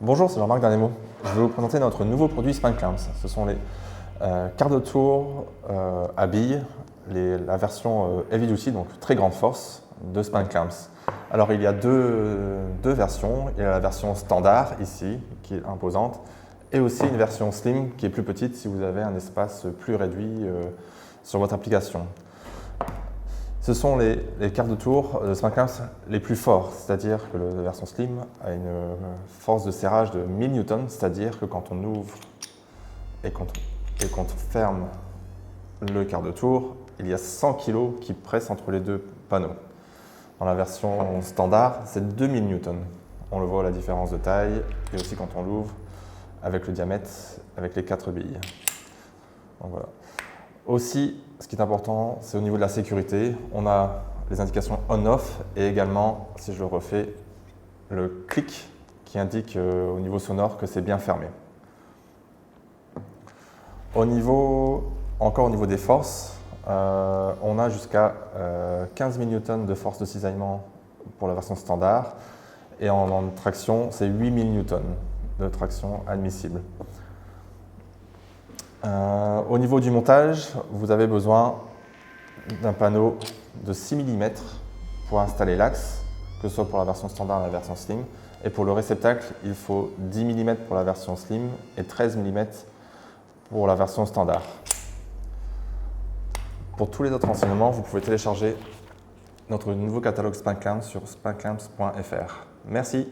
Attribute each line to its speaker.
Speaker 1: Bonjour, c'est Jean-Marc Darnemo. Je vais vous présenter notre nouveau produit Span Clamps. Ce sont les quarts de tour à billes, la version Heavy Duty, donc très grande force de Span Clamps. Alors il y a deux versions. Il y a la version standard ici, qui est imposante, et aussi une version slim qui est plus petite si vous avez un espace plus réduit sur votre application. Ce sont les quarts de tour de Span Clamps les plus forts, c'est-à-dire que la version slim a une force de serrage de 1000 Newtons, c'est-à-dire que quand on ouvre et qu'on ferme le quart de tour, il y a 100 kg qui pressent entre les deux panneaux. Dans la version standard, c'est 2000 Newtons. On le voit la différence de taille et aussi quand on l'ouvre avec le diamètre, avec les 4 billes. Donc voilà. Aussi, ce qui est important, c'est au niveau de la sécurité. On a les indications on-off et également, si je le refais, le clic qui indique au niveau sonore que c'est bien fermé. Encore au niveau des forces, on a jusqu'à 15 000 Newtons de force de cisaillement pour la version standard et en traction, c'est 8 000 Newtons de traction admissible. Au niveau du montage, vous avez besoin d'un panneau de 6 mm pour installer l'axe, que ce soit pour la version standard ou la version slim. Et pour le réceptacle, il faut 10 mm pour la version slim et 13 mm pour la version standard. Pour tous les autres renseignements, vous pouvez télécharger notre nouveau catalogue Span Clamps sur spanclamps.fr. Merci.